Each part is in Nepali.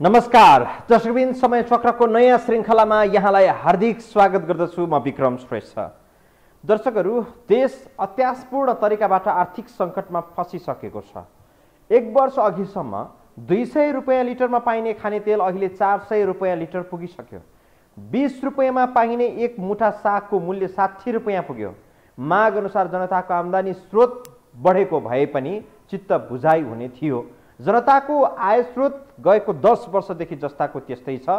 नमस्कार दर्शकबिन समय चक्रको नयाँ श्रृङ्खलामा यहाँलाई हार्दिक स्वागत गर्दछु। म विक्रम श्रेष्ठ। दर्शकहरू, देश अत्यासपूर्ण तरिकाबाट आर्थिक सङ्कटमा फसिसकेको छ। एक वर्ष अघिसम्म 200 रुपैयाँ लिटरमा पाइने खानेतेल अहिले 400 रुपैयाँ लिटर पुगिसक्यो। 20 रुपैयाँमा पाइने एक मुठा सागको मूल्य 60 रुपैयाँ पुग्यो। माग अनुसार जनताको आम्दानी स्रोत बढेको भए पनि चित्त बुझाइ हुने थियो। जनताको आय स्रोत गएको 10 वर्षदेखि जस्ताको त्यस्तै छ।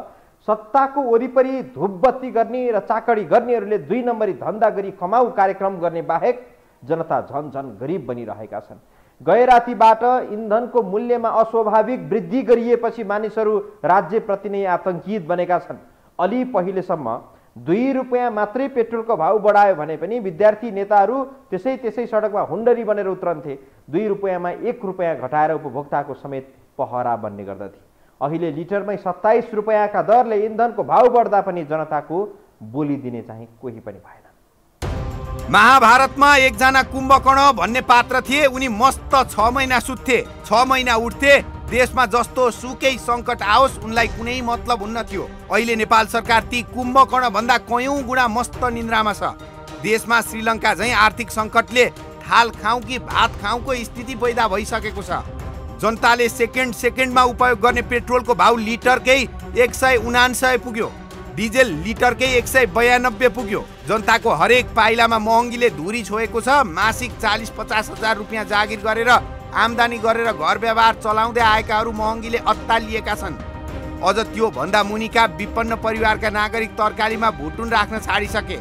सत्ताको वरिपरि धुपबत्ती गर्ने र चाकडी गर्नेहरूले 2 नम्बरी धन्दा गरी कमाउ कार्यक्रम गर्ने बाहेक जनता झन झन गरिब बनिरहेका छन्। गए रातिबाट इन्धनको मूल्यमा अस्वाभाविक वृद्धि गरिएपछि मानिसहरू राज्यप्रति नै आतंकित बनेका छन्। अलि पहिलेसम्म 2 रुपैयाँ मात्रै पेट्रोलको भाउ बढायो भने पनि विद्यार्थी नेताहरू त्यसै सडकमा हुन्डरी बनेर उत्रन्थे। 2 रुपैयाँमा 1 रुपैयाँ घटाएर उपभोक्ताको समेत पहरा बन्ने गर्दथे। अहिले लिटरमै 27 रुपैयाँका दरले इन्धनको भाउ बढ्दा पनि जनताको बोली दिने चाहिँ कोही पनि भएन। महाभारतमा एकजना कुम्भकर्ण भन्ने पात्र थिए। उनी मस्त 6 महिना सुत्थे, 6 महिना उठ्थे। देशमा जस्तो सुकै सङ्कट आओस् उनलाई कुनै मतलब हुन्न थियो। अहिले नेपाल सरकार ती कुम्भकर्ण भन्दा कयौं गुणा मस्त निन्द्रामा छ। देशमा श्रीलङ्का झैं आर्थिक सङ्कटले थाल खाउँ कि भात खाउँको स्थिति पैदा भइसकेको छ। जनताले सेकेन्डमा उपयोग गर्ने पेट्रोलको भाउ लिटरकै 179 पुग्यो। डिजेल लिटरकै 192 पुग्यो। जनताको हरेक पाइलामा महँगीले धुरी छोएको छ। मासिक 40-50 हजार रुपियाँ जागिर गरेर आम्दानी गरेर घर व्यवहार चलाउँदै आएकाहरू महँगीले अत्तालिएका छन्। अझ त्यो भन्दा मुनिका विपन्न परिवारका नागरिक तरकारीमा भुटुन राख्न छाडिसके।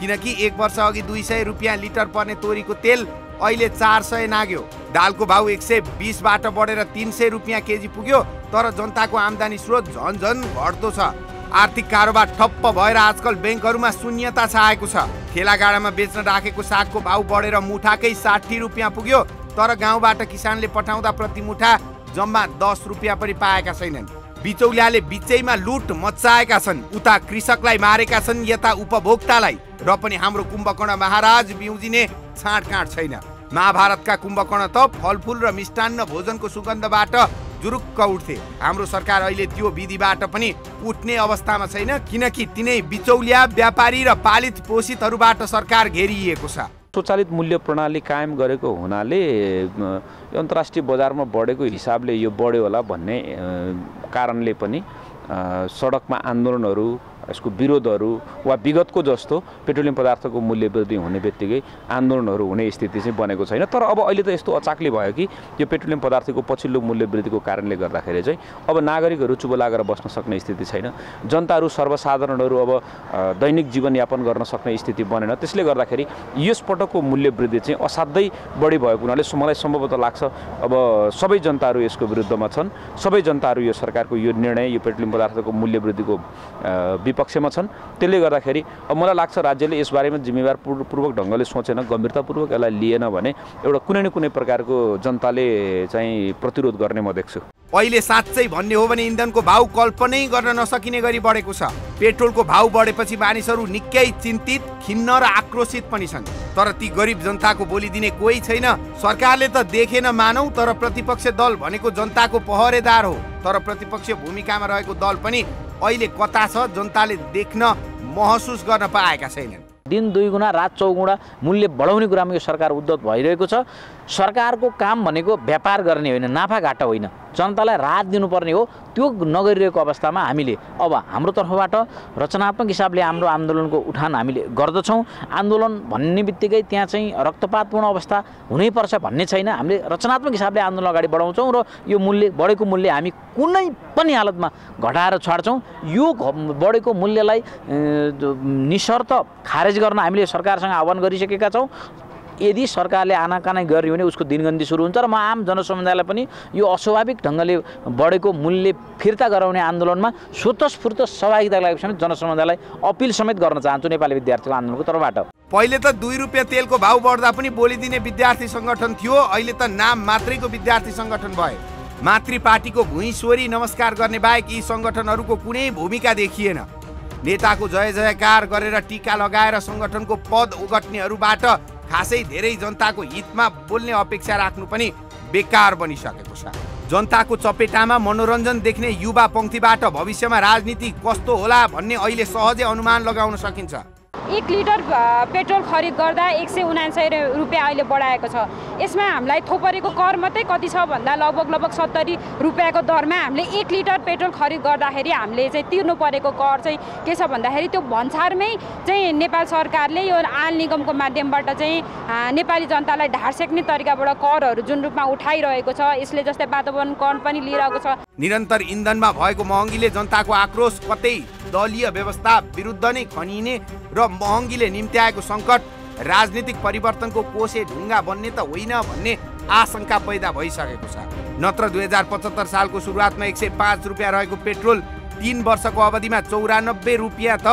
किनकि 1 वर्ष अघि 200 रुपियाँ लिटर पर्ने तोरीको तेल अहिले 400 नाग्यो। दालको भाउ 120 बाट बढेर 300 रुपियाँ केजी पुग्यो। तर जनताको आम्दानी स्रोत झन घट्दो छ। आर्थिक कारोबार ठप्प भएर आजकल बैंकहरूमा शून्यता छाएको छ। ठेलागाडामा बेच्न राखेको सागको भाउ बढेर मुठाकै 60 रुपियाँ पुग्यो। तर गाउँबाट किसानले पठाउँदा प्रति मुठा जम्मा 10 रुपियाँ पनि पाएका छैनन्। बिचौलियाले बिचैमा लुट मचाएका छन्। उता कृषकलाई मारेका छन्, यता उपभोक्तालाई। र पनि हाम्रो कुम्भकर्ण महाराज बिउजिने छाँटकाँट छैन। महाभारतका कुम्भकर्ण त फलफुल र मिष्टान्न भोजनको सुगन्धबाट जुरुक्क उठ्थे। हाम्रो सरकार अहिले त्यो विधिबाट पनि उठ्ने अवस्थामा छैन। किनकि तिनै बिचौलिया व्यापारी र पालित पोषितहरूबाट सरकार घेरिएको छ। स्वचालित मूल्य प्रणाली कायम गरेको हुनाले अन्तर्राष्ट्रिय बजारमा बढेको हिसाबले यो बढ्यो होला भन्ने कारणले पनि सडकमा आन्दोलनहरू, यसको विरोधहरू वा विगतको जस्तो पेट्रोलियम पदार्थको मूल्य वृद्धि हुने बित्तिकै आन्दोलनहरू हुने स्थिति चाहिँ बनेको छैन। तर अब अहिले त यस्तो अचाकले भयो कि यो पेट्रोलियम पदार्थको पछिल्लो मूल्य वृद्धिको कारणले गर्दाखेरि चाहिँ अब नागरिकहरू चुप लागेर बस्न सक्ने स्थिति छैन। जनताहरू सर्वसाधारणहरू अब दैनिक जीवनयापन गर्न सक्ने स्थिति बनेन। त्यसले गर्दाखेरि यसपटकको मूल्य वृद्धि चाहिँ असाध्यै बढी भएको हुनाले मलाई सम्भवतः लाग्छ अब सबै जनताहरू यसको विरुद्धमा छन्। सबै जनताहरू यो सरकारको यो निर्णय, यो पेट्रोलियम पदार्थको मूल्य वृद्धिको विपक्षमा छन्। त्यसले गर्दाखेरि अब मलाई लाग्छ राज्यले यसबारेमा जिम्मेवारपूर्वक ढङ्गले सोचेन, गम्भीरतापूर्वक यसलाई लिएन भने एउटा कुनै न कुनै प्रकारको जनताले चाहिँ प्रतिरोध गर्ने म देख्छु। अहिले साँच्चै भन्ने हो भने इन्धनको भाउ कल्पनै गर्न नसकिने गरी बढेको छ। पेट्रोलको भाउ बढेपछि मानिसहरू निकै चिन्तित, खिन्न र आक्रोशित पनि छन्। तर ती गरिब जनताको बोली दिने कोही छैन। सरकारले त देखेन मानौ, तर प्रतिपक्ष दल भनेको जनताको पहरेदार हो। तर प्रतिपक्ष भूमिकामा रहेको दल पनि अहिले कता छ जनताले देख्न महसुस गर्न पाएका छैनन्। दिन 2 गुणा रात 4 गुणा मूल्य बढाउने कुरामा यो सरकार उद्यत भइरहेको छ। सरकारको काम भनेको व्यापार गर्ने होइन, नाफा घाटा होइन, जनतालाई राहत दिनुपर्ने हो। त्यो नगरिरहेको अवस्थामा हामीले अब हाम्रो तर्फबाट रचनात्मक हिसाबले हाम्रो आन्दोलनको उठान हामीले गर्दछौँ। आन्दोलन भन्ने बित्तिकै त्यहाँ चाहिँ रक्तपातपूर्ण अवस्था हुनैपर्छ भन्ने छैन। हामीले रचनात्मक हिसाबले आन्दोलन अगाडि बढाउँछौँ र यो मूल्य बढेको मूल्य हामी कुनै पनि हालतमा घटाएर छाड्छौँ। यो बढेको मूल्यलाई निशर्त खारेज गर्न हामीले सरकारसँग आह्वान गरिसकेका छौँ। यदि सरकारले आनाकानी गर्यो भने उसको दिनगन्ती सुरु हुन्छ। र म आम जनसमुदायलाई पनि यो अस्वाभाविक ढङ्गले बढेको मूल्य फिर्ता गराउने आन्दोलनमा स्वतस्फूर्त सहभागिता लागेको समेत जनसमुदायलाई अपिल समेत गर्न चाहन्छु नेपाली विद्यार्थीको आन्दोलनको तर्फबाट। पहिले त 2 रुपियाँ तेलको भाउ बढ्दा पनि बोली दिने विद्यार्थी सङ्गठन थियो। अहिले त नाम मात्रैको विद्यार्थी सङ्गठन भए। मातृ पार्टीको भुइँसोरी नमस्कार गर्ने बाहेक यी सङ्गठनहरूको कुनै भूमिका देखिएन। नेताको जय जयकार गरेर टीका लगाएर सङ्गठनको पद ओगट्नेहरूबाट खासै धेरै जनताको हितमा बोल्ने अपेक्षा राख्नु पनि बेकार बनिसकेको छ। जनताको चपेटामा मनोरञ्जन देख्ने युवा पङ्क्तिबाट भविष्यमा राजनीति कस्तो होला भन्ने अहिले सहजै अनुमान लगाउन सकिन्छ। 1 लिटर पेट्रोल खरिद गर्दा 179 रुपियाँ अहिले बढाएको छ। यसमा हामीलाई थोपरेको कर मात्रै कति छ भन्दा लगभग 70 रुपियाँको दरमा हामीले 1 लिटर पेट्रोल खरिद गर्दाखेरि हामीले चाहिँ तिर्नु परेको कर चाहिँ के छ भन्दाखेरि त्यो भन्सारमै चाहिँ नेपाल सरकारले यो आयल निगमको माध्यमबाट चाहिँ नेपाली जनतालाई ढाड सेक्ने तरिकाबाट करहरू जुन रूपमा उठाइरहेको छ, यसले जस्तै वातावरण कर पनि लिइरहेको छ। निरन्तर इन्धनमा भएको महँगीले जनताको आक्रोश कतै दलीय व्यवस्था विरुद्ध नै खनिने र महँगीले निम्त्याएको सङ्कट राजनीतिक परिवर्तनको कोसे ढुङ्गा बन्ने त होइन भन्ने आशंका पैदा भइसकेको छ। नत्र 2075 सालको सुरुवातमा 105 रुपियाँ रहेको पेट्रोल 3 वर्षको अवधिमा 94 रुपियाँ त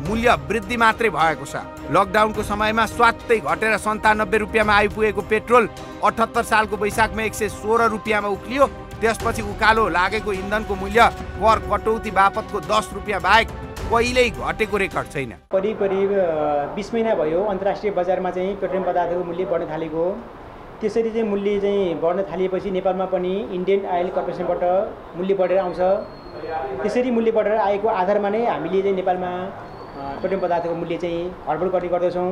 मूल्य वृद्धि मात्रै भएको छ। लकडाउनको समयमा स्वात्तै घटेर 97 रुपियाँमा आइपुगेको पेट्रोल 78 सालको वैशाखमा 116 रुपियाँमा उक्लियो। त्यसपछि उकालो लागेको इन्धनको मूल्य कर कटौती बापतको 10 रुपियाँ बाहेक कहिल्यै घटेको रेकर्ड छैन। करिब 20 महिना भयो अन्तर्राष्ट्रिय बजारमा चाहिँ पेट्रोलियम पदार्थको मूल्य बढ्न थालेको। त्यसरी चाहिँ मूल्य चाहिँ बढ्न थालिएपछि नेपालमा पनि इन्डियन आयल कर्पोरेसनबाट मूल्य बढेर आउँछ। त्यसरी मूल्य बढेर आएको आधारमा नै हामीले चाहिँ नेपालमा पेट्रोलियम पदार्थको मूल्य चाहिँ हडबड गर्ने गर्दछौँ।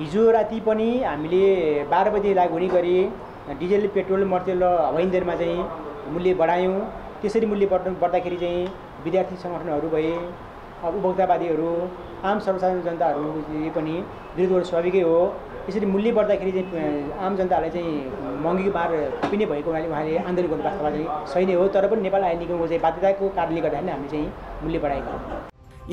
हिजो राति पनि हामीले 12 बजे लागु हुने गरी डिजेल, पेट्रोल, मर्तेल र हवाई इन्धनमा चाहिँ मूल्य बढायौँ। त्यसरी मूल्य बढ्दाखेरि चाहिँ विद्यार्थी सङ्गठनहरू भए, उपभोक्तावादीहरू, आम सर्वसाधारण जनताहरूले पनि विरोध गर्नु स्वाभाविकै हो। यसरी मूल्य बढ्दाखेरि चाहिँ आम जनतालाई चाहिँ महँगीको मार थपिने भएको हुनाले उहाँले आन्दोलन गर्नु वास्तवमा चाहिँ सही नै हो। तर पनि नेपाल आयल निगमको चाहिँ बाध्यताको कारणले गर्दाखेरि हामीले चाहिँ मूल्य बढाएको।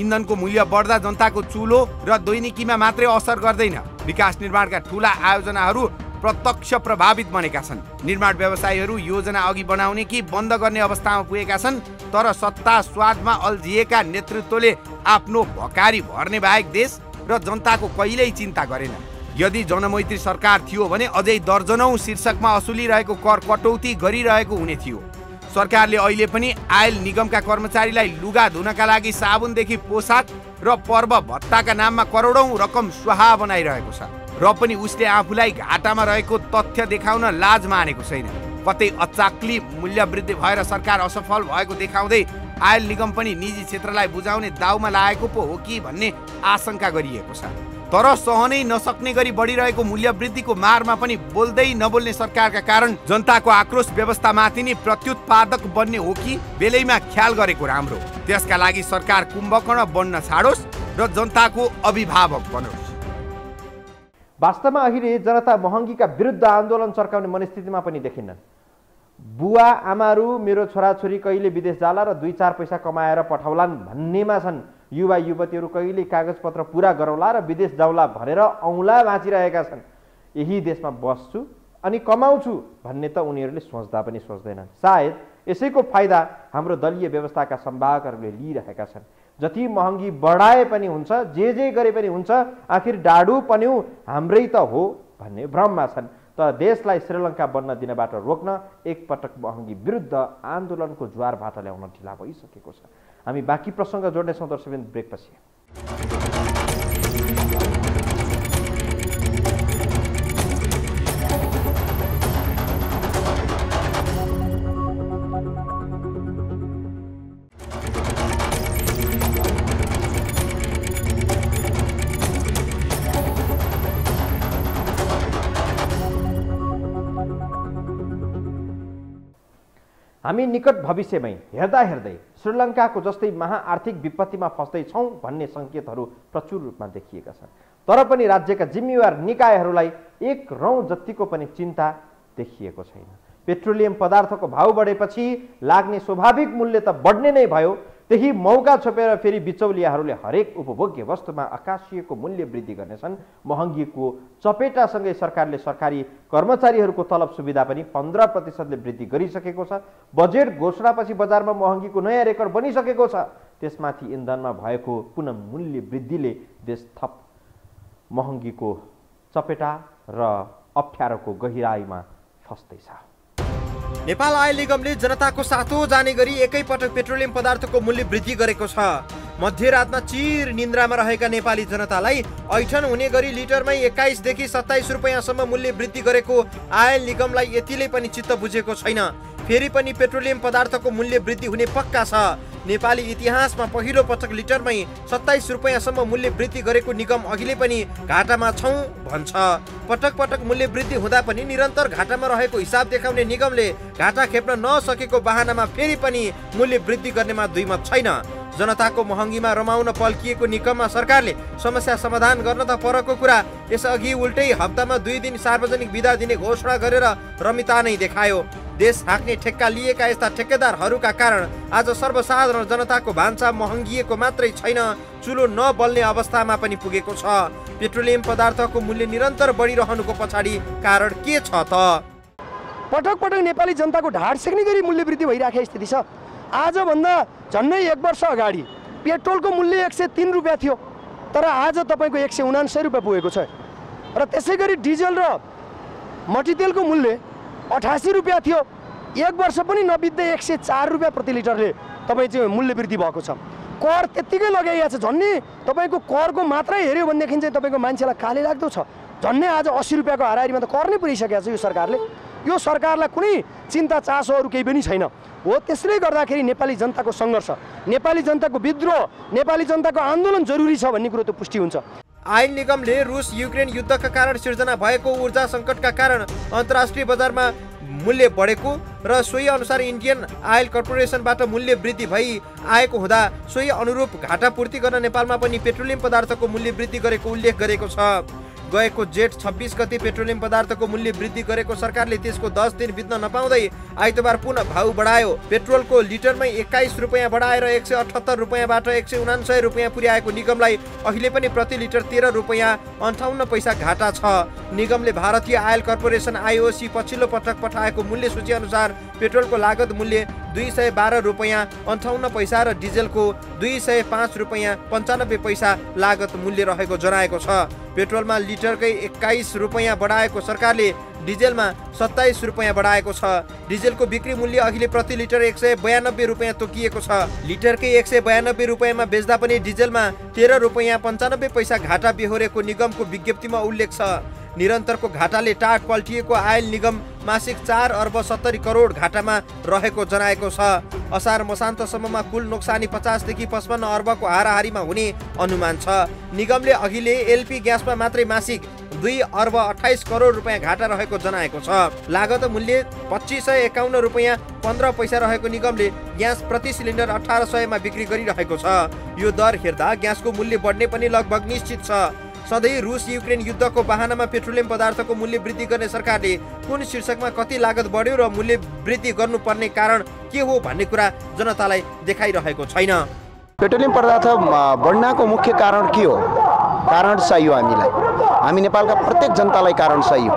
इन्धनको मूल्य बढ्दा जनताको चुलो र दैनिकीमा मात्रै असर गर्दैन, विकास निर्माणका ठूला आयोजनाहरू प्रत्यक्ष प्रभावित बनेका छन्। निर्माण व्यवसायीहरू योजना अघि बनाउने कि बन्द गर्ने अवस्थामा पुगेका छन्। तर सत्ता स्वादमा अल्झिएका नेतृत्वले आफ्नो भकारी भर्ने बाहेक देश र जनताको कहिल्यै चिन्ता गरेन। यदि जनमैत्री सरकार थियो भने अझै दर्जनौं शीर्षकमा असुलिरहेको कर कटौती गरिरहेको हुने थियो। सरकारले अहिले पनि आयल निगमका कर्मचारीलाई लुगा धुनका लागि साबुनदेखि पोसाक र पर्व भत्ताका नाममा करोडौं रकम स्वाहा बनाइरहेको छ। र पनि उसले आफूलाई घाटामा रहेको तथ्य देखाउन लाज मानेको छैन। कतै अचाक्ली मूल्य वृद्धि भएर सरकार असफल भएको देखाउँदै आयल निगम पनि निजी क्षेत्रलाई बुझाउने दाउमा लागेको पो हो कि भन्ने आशंका गरिएको छ। तर सहनै नसक्ने गरी बढिरहेको मूल्य वृद्धिको मारमा पनि बोल्दै नबोल्ने सरकारका कारण जनताको आक्रोश व्यवस्थामाथि नै प्रत्युत्पादक बन्ने हो कि बेलैमा ख्याल गरेको राम्रो। त्यसका लागि सरकार कुम्भकर्ण बन्न छाडोस् र जनताको अभिभावक बनोस्। वास्तवमा अहिले जनता महँगीका विरुद्ध आन्दोलन चर्काउने मनस्थितिमा पनि देखिन्न। बुवा आमाहरू मेरो छोराछोरी कहिले विदेश जाला र 2-4 पैसा कमाएर पठाउलान् भन्नेमा छन्। युवा युवतीहरू कहिले कागजपत्र पुरा गरौला र विदेश जाउला भनेर औँला भाँचिरहेका छन्। यही देशमा बस्छु अनि कमाउँछु भन्ने त उनीहरूले सोच्दा पनि सोच्दैनन्। सायद यसैको फाइदा हाम्रो दलीय व्यवस्थाका सम्भागहरूले लिइरहेका छन्। जति महँगी बढाए पनि हुन्छ, जे गरे पनि हुन्छ, आखिर डाडु पन्यु हाम्रै त हो भन्ने भ्रममा छन्। तर देशलाई श्रीलङ्का बन्न दिनबाट रोक्न एकपटक महँगी विरुद्ध आन्दोलनको ज्वारबाट ल्याउन ढिला भइसकेको छ। हामी बाँकी प्रसङ्ग जोड्नेछौँ दर्शकबिन ब्रेकपछि। हामी निकट भविष्यमै हेर्दै श्रीलङ्काको जस्तै महाआर्थिक विपत्तिमा फस्दैछौँ भन्ने सङ्केतहरू प्रचुर रूपमा देखिएका छन्। तर पनि राज्यका जिम्मेवार निकायहरूलाई एक रौँ जतिको पनि चिन्ता देखिएको छैन। पेट्रोलियम पदार्थको भाउ बढेपछि लाग्ने स्वाभाविक मूल्य त बढ्ने नै भयो। त्यही मौका छोपेर फेरि बिचौलियाहरूले हरेक उपभोग्य वस्तुमा आकाशिएको मूल्य वृद्धि गर्नेछन्। महँगीको चपेटासँगै सरकारले सरकारी कर्मचारीहरूको तलब सुविधा पनि 15% वृद्धि गरिसकेको छ। बजेट घोषणापछि बजारमा महँगीको नयाँ रेकर्ड बनिसकेको छ। त्यसमाथि इन्धनमा भएको पुनः मूल्य वृद्धिले देश थप महँगीको चपेटा र अप्ठ्यारोको गहिराईमा फस्दैछ। नेपाल आयल निगमले जनताको सातो जाने गरी एकैपटक पेट्रोलियम पदार्थको मूल्य वृद्धि गरेको छ। मध्यरातमा चिर निन्द्रामा रहेका नेपाली जनतालाई ऐठन हुने गरी लिटरमै 21 देखि 27 रुपैयाँसम्म मूल्य वृद्धि गरेको आयल निगमलाई यतिले पनि चित्त बुझेको छैन। फेरि पनि पेट्रोलियम पदार्थको मूल्य वृद्धि हुने पक्का छ। नेपाली इतिहासमा पहिलो पटक लिटरमै 27 रुपैयाँसम्म मूल्य वृद्धि गरेको निगम अहिले पनि घाटामा छौँ भन्छ। पटक पटक मूल्य वृद्धि हुँदा पनि निरन्तर घाटामा रहेको हिसाब देखाउने निगमले घाटा खेप्न नसकेको बहानामा फेरि पनि मूल्य वृद्धि गर्नेमा दुईमत छैन। जनताको महँगीमा रमाउन पल्किएको निगममा सरकारले समस्या समाधान गर्न त परको कुरा, यसअघि उल्टै हप्तामा 2 दिन सार्वजनिक बिदा दिने घोषणा गरेर रमिता नै देखायो। देश हाँक्ने ठेक्का लिएका यस्ता ठेकेदारहरूका कारण आज सर्वसाधारण जनताको भान्सा महँगिएको मात्रै छैन, चुलो नबल्ने अवस्थामा पनि पुगेको छ। पेट्रोलियम पदार्थको मूल्य निरन्तर बढिरहनुको पछाडि कारण के छ त? पटक पटक नेपाली जनताको ढाड सेक्ने गरी मूल्य वृद्धि भइराखेको स्थिति छ। आजभन्दा झन्डै 1 वर्ष अगाडि पेट्रोलको मूल्य 103 रुपियाँ थियो, तर आज तपाईँको 179 रुपियाँ पुगेको छ। र त्यसै गरी डिजल र मट्टीतेलको मूल्य 88 रुपियाँ थियो, 1 वर्ष पनि नबित्दै 104 रुपियाँ प्रति लिटरले तपाईँ चाहिँ मूल्य वृद्धि भएको छ। कर त्यत्तिकै लगाइएको छ, झन्डै तपाईँको करको मात्रै हेऱ्यो भनेदेखि चाहिँ तपाईँको मान्छेलाई काले लाग्दो छ। झन्डै आज 80 रुपियाँको हाराहारीमा त कर नै पुऱ्याइसकेको छ यो सरकारले। यो सरकारलाई कुनै चिन्ता चासोहरू केही पनि छैन हो। त्यसले गर्दाखेरि नेपाली जनताको सङ्घर्ष, नेपाली जनताको विद्रोह, नेपाली जनताको आन्दोलन जरुरी छ भन्ने कुरो त पुष्टि हुन्छ। आयल निगमले रुस युक्रेन युद्धका कारण सिर्जना भएको ऊर्जा सङ्कटका कारण अन्तर्राष्ट्रिय बजारमा मूल्य बढेको र सोही अनुसार इन्डियन आयल कर्पोरेसनबाट मूल्य वृद्धि भई आएको हुँदा सोही अनुरूप घाटा पूर्ति गर्न नेपालमा पनि पेट्रोलियम पदार्थको मूल्य वृद्धि गरेको उल्लेख गरेको छ। गएको जेठ 26 गते पेट्रोलियम पदार्थको मूल्य वृद्धि गरेको सरकारले त्यसको 10 दिन बित्न नपाउँदै आइतबार पुनः भाउ बढायो। पेट्रोलको लिटरमै 21 रुपियाँ बढाएर 178 रुपियाँबाट 179 रुपियाँ पुर्याएको निगमलाई अहिले पनि प्रति लिटर 13 रुपियाँ 58 पैसा घाटा छ। निगमले भारतीय आयल कर्पोरेसन आइओसी पछिल्लो पटक पठाएको मूल्य सूची अनुसार पेट्रोलको लागत मूल्य 212 रुपियाँ 58 पैसा र डिजेलको 205 रुपियाँ 95 पैसा लागत मूल्य रहेको जनाएको छ। पेट्रोलमा लिटरकै 21 रुपियाँ बढाएको सरकारले डिजेलमा 27 रुपियाँ बढाएको छ। डिजेलको बिक्री मूल्य अहिले प्रति लिटर 192 रुपियाँ तोकिएको छ। लिटरकै 192 रुपियाँमा बेच्दा पनि डिजेलमा 13 रुपियाँ 95 पैसा घाटा बेहोरेको निगमको विज्ञप्तिमा उल्लेख छ। निरन्तरको घाटाले टाट पल्टिएको आयल निगम मासिक 4 अर्ब 70 करोड घाटामा रहेको जनाएको छ। असार मसान्तसम्ममा कुल नोक्सानी 50 देखि 55 अर्बको हाराहारीमा हुने अनुमान छ। निगमले अहिले एलपी ग्यासमा मात्रै मासिक 2 अर्ब 28 करोड रुपियाँ घाटा रहेको जनाएको छ। लागत मूल्य 2551 रुपियाँ 15 पैसा रहेको निगमले ग्यास प्रति सिलिन्डर 1800 मा बिक्री गरिरहेको छ। यो दर हेर्दा ग्यासको मूल्य बढ्ने पनि लगभग निश्चित छ। सधैँ रुस युक्रेन युद्धको बहानामा पेट्रोलियम पदार्थको मूल्य वृद्धि गर्ने सरकारले कुन शीर्षकमा कति लागत बढ्यो र मूल्य वृद्धि गर्नुपर्ने कारण के हो भन्ने कुरा जनतालाई देखाइरहेको छैन। पेट्रोलियम पदार्थ बढ्नको मुख्य कारण के हो? कारण चाहियो हामीलाई, हामी नेपालका प्रत्येक जनतालाई कारण चाहियो।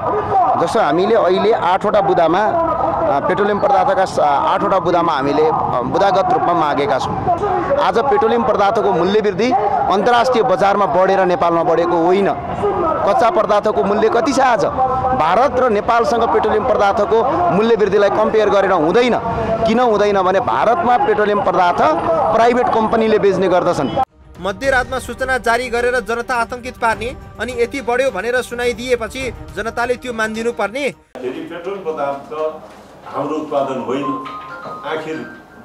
जस्तो हामीले अहिले 8 वटा बुदामा पेट्रोलियम पदार्थका 8 वटा बुदामा हामीले बुदागत रूपमा मागेका छौँ। आज पेट्रोलियम पदार्थको मूल्य वृद्धि अन्तर्राष्ट्रिय बजारमा बढेर नेपालमा बढेको होइन। कच्चा पदार्थको मूल्य कति छ आज? भारत र नेपालसँग पेट्रोलियम पदार्थको मूल्य वृद्धिलाई कम्पेयर गरेर हुँदैन। किन हुँदैन भने भारतमा पेट्रोलियम पदार्थ प्राइभेट कम्पनीले बेच्ने गर्दछन्। मध्यरातमा सूचना जारी गरेर जनता आतंकित पार्ने अनि यति बढ्यो भनेर सुनाइदिएपछि जनताले त्यो मानिदिनु पर्ने? पेट्रोल पदार्थ हाम्रो उत्पादन होइन, आखिर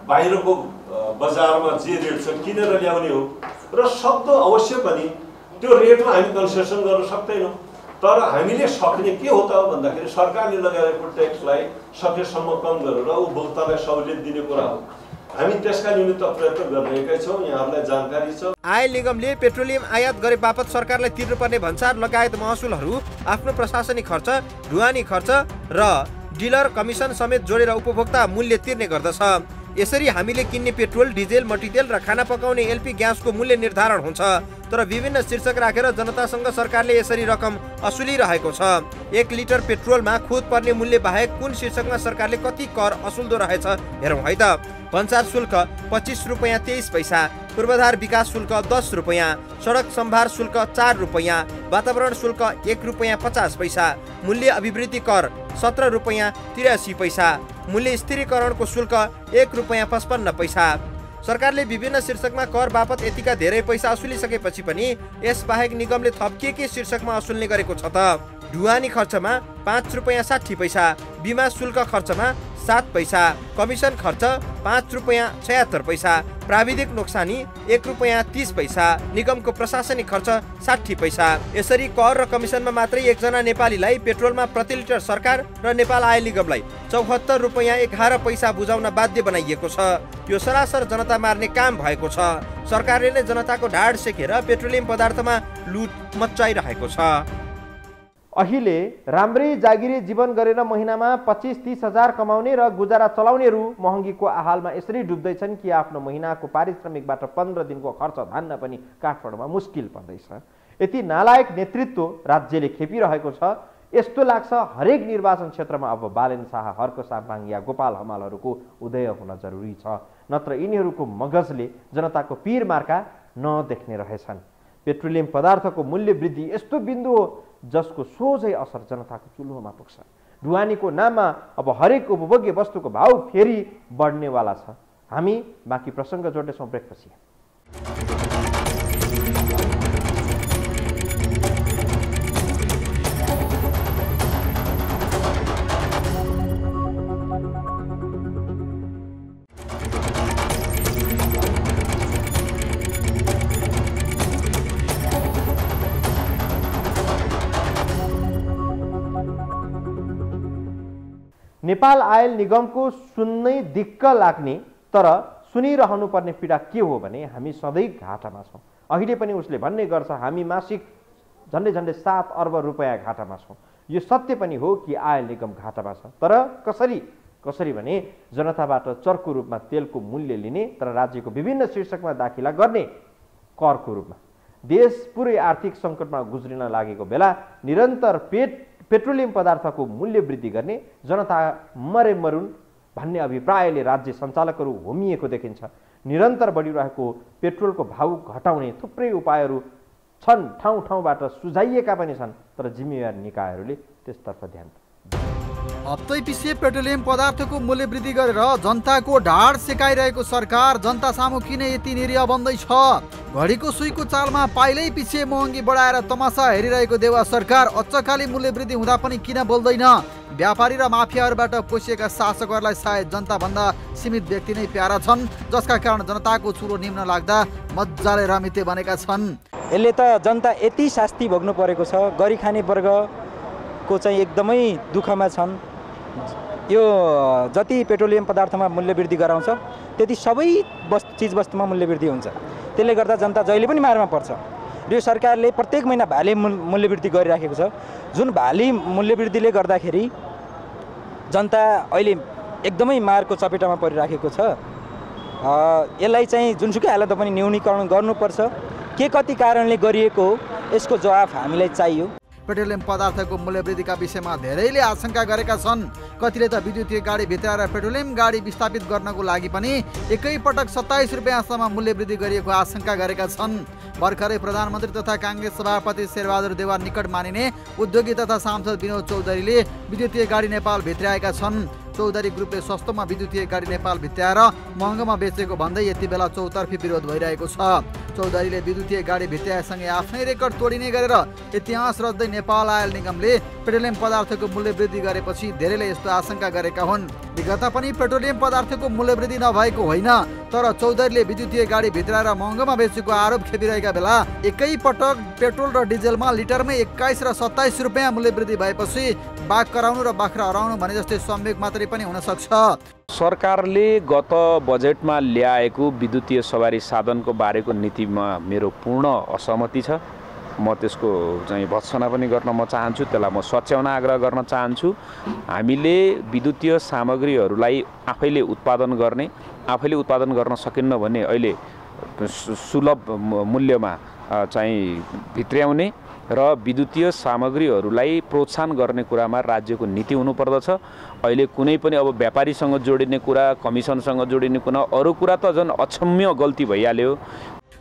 बाहिरको बजारमा जे रेट छ किनेर ल्याउने हो र सक्दो अवश्य पनि त्यो रेटमा हामी कन्सेसन गर्न सक्दैनौँ। तर हामीले सक्ने के हो त भन्दाखेरि सरकारले लगाएको ट्याक्सलाई सकेसम्म कम गरेर उपभोक्तालाई सहुलियत दिने कुरा हो। हामी त्यसका निमित्त प्रयत्न गरिरहेका छौँ, यहाँहरूलाई जानकारी छ। आयल निगमले पेट्रोलियम आयात गरे बापत सरकारलाई तिर्नुपर्ने भन्सार लगायत महसुलहरू आफ्नो प्रशासनिक खर्च, ढुवानी खर्च र डिलर कमिसन समेत जोडेर उपभोक्ता मूल्य तिर्ने गर्दछ। यसरी हामीले किन्ने पेट्रोल, डिजेल, मट्टीतेल र खाना पकाउने एलपी ग्यासको मूल्य निर्धारण हुन्छ। तर विभिन्न शीर्षक राखेर जनतासँग सरकारले यसरी रकम असुलिरहेको छ। 1 लिटर पेट्रोलमा खुद पर्ने मूल्य बाहेक कुन शीर्षकमा सरकारले कति कर असुल्दो रहेछ हेरौँ है त। भन्सार शुल्क 25 रुपियाँ 23 पैसा, पूर्वाधार विकास शुल्क 10 रुपियाँ, सडक सम्भार शुल्क 4 रुपियाँ, वातावरण शुल्क 1 रुपियाँ 50 पैसा, मूल्य अभिवृद्धि कर 17 रुपियाँ 83 पैसा, मूल्य स्थिरीकरणको शुल्क 1 रुपियाँ 55 पैसा। सरकारले विभिन्न शीर्षकमा कर बापत यतिका धेरै पैसा असुलिसकेपछि पनि यसबाहेक निगमले थप के शीर्षकमा असुल्ने गरेको छ त? ढुवानी खर्चमा 5 रुपैयाँ 60 पैसा, बिमा शुल्क खर्चमा 7 पैसा, कमिसन खर्च 5 रुपैयाँ 76 पैसा, प्राविधिक नोक्सानी 1 रुपैयाँ 30 पैसा, निगमको प्रशासनिक खर्च 60 पैसा। यसरी कर र कमिसनमा मात्रै एकजना नेपालीलाई पेट्रोलमा प्रति लिटर सरकार र नेपाल आयल निगमलाई 74 रुपैयाँ 11 पैसा बुझाउन बाध्य बनाइएको छ। यो सरासर जनता मार्ने काम भएको छ। सरकारले नै जनताको ढाड सेकेर पेट्रोलियम पदार्थमा लुट मच्चाइरहेको छ। अहिले राम्रै जागिरी जीवन गरेर महिनामा 25-30 हजार कमाउने र गुजारा चलाउनेहरू महँगीको आहालमा यसरी डुब्दैछन् कि आफ्नो महिनाको पारिश्रमिकबाट 15 दिनको खर्च धान्न पनि काठमाडौँमा मुस्किल पर्दैछ। यति नालायक नेतृत्व राज्यले खेपिरहेको छ। यस्तो लाग्छ हरेक निर्वाचन क्षेत्रमा अब बालेन शाह, हर्क साम्पाङ या गोपाल हमालहरूको उदय हुन जरुरी छ, नत्र यिनीहरूको मगजले जनताको पीर मार्का नदेख्ने रहेछन्। पेट्रोलियम पदार्थको मूल्य वृद्धि यस्तो बिन्दु हो जसको सोझै असर जनताको चुल्होमा पुग्छ। ढुवानीको नाममा अब हरेक उपभोग्य वस्तुको भाउ फेरि बढ्नेवाला छ। हामी बाँकी प्रसङ्ग जोड्नेछौँ ब्रेकपछि। नेपाल आयल निगमको सुन्नै दिक्क लाग्ने तर सुनिरहनुपर्ने पीडा के हो भने हामी सधैँ घाटामा छौँ। अहिले पनि उसले भन्ने गर्छ हामी मासिक झन्डै 7 अर्ब रुपैयाँ घाटामा छौँ। यो सत्य पनि हो कि आयल निगम घाटामा छ, तर कसरी भने जनताबाट चर्को रूपमा तेलको मूल्य लिने तर राज्यको विभिन्न शीर्षकमा दाखिला गर्ने करको रूपमा। देश पुरै आर्थिक सङ्कटमा गुज्रिन लागेको बेला निरन्तर पेट्रोलियम पदार्थको मूल्य वृद्धि गर्ने, जनता मरे मरुन् भन्ने अभिप्रायले राज्य सञ्चालकहरू होमिएको देखिन्छ। निरन्तर बढिरहेको पेट्रोलको भाउ घटाउने थुप्रै उपायहरू छन्, ठाउँ ठाउँबाट सुझाइएका पनि छन्, तर जिम्मेवार निकायहरूले त्यसतर्फ ध्यान। हप्तै पछि पेट्रोलियम पदार्थको मूल्य वृद्धि गरेर जनताको ढाड सेकाइरहेको सरकार जनता सामु किन यति निरीह बन्दैछ? घडीको सुईको चालमा पाइलै पछि महँगी बढाएर तमासा हेरिरहेको देवा सरकार अच्चकाली मूल्य वृद्धि हुँदा पनि किन बोल्दैन? व्यापारी र माफियाहरूबाट पोसिएका शासकहरूलाई सायद जनताभन्दा सीमित व्यक्ति नै प्यारा छन्, जसका कारण जनताको चुलो निम्न लाग्दा मजाले रमिते बनेका छन्। यसले त जनता यति शास्ति भोग्नु परेको छ, गरी खाने वर्गको चाहिँ एकदमै दुःखमा छन्। यो जति पेट्रोलियम पदार्थमा मूल्य वृद्धि गराउँछ त्यति सबै चिजवस्तुमा मूल्य वृद्धि हुन्छ। त्यसले गर्दा जनता जहिले पनि मारमा पर्छ। र यो सरकारले प्रत्येक महिना भाले मूल्य वृद्धि गरिराखेको छ, जुन भाले मूल्य वृद्धिले गर्दाखेरि जनता अहिले एकदमै मारको चपेटामा परिराखेको छ। यसलाई चाहिँ जुनसुकै हालतमा पनि न्यूनीकरण गर्नुपर्छ। के कति कारणले गरिएको हो यसको जवाफ हामीलाई चाहियो। पेट्रोलियम पदार्थको मूल्य वृद्धिका विषयमा धेरैले आशंका गरेका छन्। कतिले त विद्युतीय गाडी भित्राएर पेट्रोलियम गाडी विस्थापित गर्नको लागि पनि एकैपटक 27 रुपियाँसम्म मूल्य वृद्धि गरिएको आशंका गरेका छन्। भर्खरै प्रधानमन्त्री तथा काङ्ग्रेस सभापति शेरबहादुर देउवा निकट मानिने उद्योगी तथा सांसद विनोद चौधरीले विद्युतीय गाडी नेपाल भित्राएका छन्। चौधरी ग्रुपले सस्तोमा विद्युतीय गाडी नेपाल भित्राएर महँगोमा बेचेको भन्दै यति बेला चौतर्फी विरोध भइरहेको छ। चौधरीले विद्युतीय गाडी भित्राएसँगै आफ्नै रेकर्ड तोडिने गरेर इतिहास रच्दै नेपाल आयल निगमले पेट्रोलियम पदार्थको मूल्य वृद्धि गरेपछि धेरैले यस्तो आशंका गरेका हुन्। विगतमा पनि पेट्रोलियम पदार्थको मूल्य वृद्धि नभएको होइन, तर चौधरीले विद्युतीय गाडी भित्राएर महँगोमा बेचेको आरोप खेपिरहेका बेला एकैपटक पेट्रोल र डिजेलमा लिटरमै 21 र 27 रुपियाँ मूल्य वृद्धि भएपछि बाघ कराउनु र बाख्रा हराउनु भने जस्तै संवेग मात्रै पनि हुन सक्छ। सरकारले गत बजेटमा ल्याएको विद्युतीय सवारी साधनको बारेको नीतिमा मेरो पूर्ण असहमति छ। म त्यसको चाहिँ भत्सना पनि गर्न म चाहन्छु, त्यसलाई म सच्याउन आग्रह गर्न चाहन्छु। हामीले विद्युतीय सामग्रीहरूलाई आफैले उत्पादन गर्न सकिन्न भने अहिले सुलभ मूल्यमा चाहिँ भित्र्याउने र विद्युतीय सामग्रीहरूलाई प्रोत्साहन गर्ने कुरामा राज्यको नीति हुनुपर्दछ। अहिले कुनै पनि अब व्यापारीसँग जोडिने कुरा, कमिसनसँग जोडिने कुरा, अरू कुरा त झन् अक्षम्य गल्ती भइहाल्यो।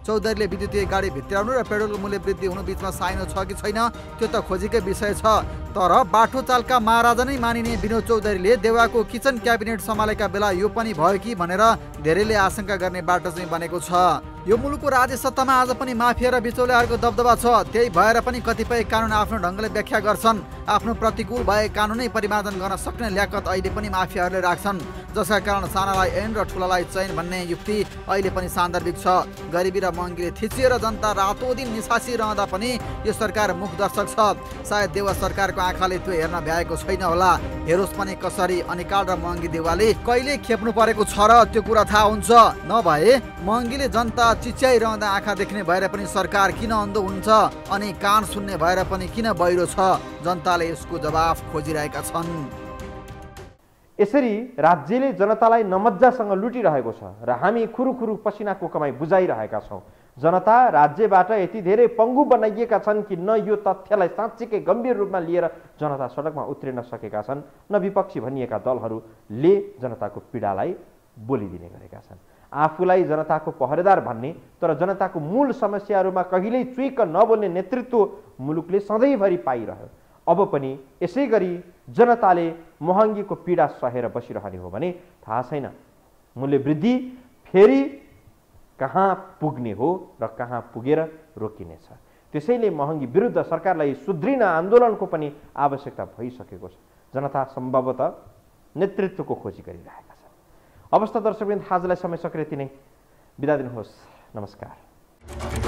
चौधरीले विद्युतीय गाडी भित्राउनु र पेट्रोलको मूल्य वृद्धि हुनु बीचमा साइनो छ कि छैन त्यो त खोजीकै विषय छ। तर बाटो चालका महाराजा नै मानिने विनोद चौधरीले देवाको किचन क्याबिनेट सम्हालेका बेला यो पनि भयो कि भनेर धेरैले आशंका गर्ने बाटो चाहिँ बनेको छ। यो मुलुकको राज्य सत्तामा आज पनि माफिया र बिचौलियाहरूको दबदबा छ। त्यही भएर पनि कतिपय कानुन आफ्नो ढङ्गले व्याख्या गर्छन्। आफ्नो प्रतिकूल भए कानुनै परिमार्जन गर्न सक्ने ल्याकत अहिले पनि माफियाहरूले राख्छन्, जसका कारण सानालाई ऐन र ठुलालाई चैन भन्ने युक्ति अहिले पनि सान्दर्भिक छ। गरिबी र महँगीले थिचिएर जनता रातोदिन निसासिरहँदा पनि यो सरकार मुखदर्शक छ। सायद देवा सरकारको आँखाले त्यो हेर्न भ्याएको छैन होला। हेरोस् पनि कसरी अनिकाल र महँगी देवाले कहिले खेप्नु परेको छ र त्यो कुरा थाहा हुन्छ। नभए महँगीले जनता चिच्याइरहँदा आँखा देख्ने भएर पनि सरकार किन अन्धो हुन्छ अनि कान सुन्ने भएर पनि किन बहिरो छ? जनताले यसको जवाफ खोजिरहेका छन्। यसरी राज्यले जनतालाई नमज्जासँग लुटिरहेको छ र हामी खुरुखुरु पसिनाको कमाई बुझाइरहेका छौँ। जनता राज्यबाट यति धेरै पङ्गु बनाइएका छन् कि न यो तथ्यलाई साँच्चीकै गम्भीर रूपमा लिएर जनता सडकमा उत्रिन सकेका छन्, न विपक्षी भनिएका दलहरूले जनताको पीडालाई बोलिदिने गरेका छन्। आफूलाई जनताको पहरेदार भन्ने तर जनताको मूल समस्याहरूमा कहिल्यै चुइक्क नबोल्ने नेतृत्व मुलुकले सधैँभरि पाइरह्यो। अब पनि यसै गरी जनताले महँगीको पीडा सहेर बसिरहने हो भने थाहा छैन मूल्य वृद्धि फेरि कहाँ पुग्ने हो र कहाँ पुगेर रोकिनेछ। त्यसैले महँगी विरुद्ध सरकारलाई सुदृढ आन्दोलनको पनि आवश्यकता भइसकेको छ। जनता सम्भवतः नेतृत्वको खोजी गरिरहेका छन्। अवस्था दर्शकवृन्द, आजलाई समय सकेर यति नै। बिदा दिनुहोस्। नमस्कार।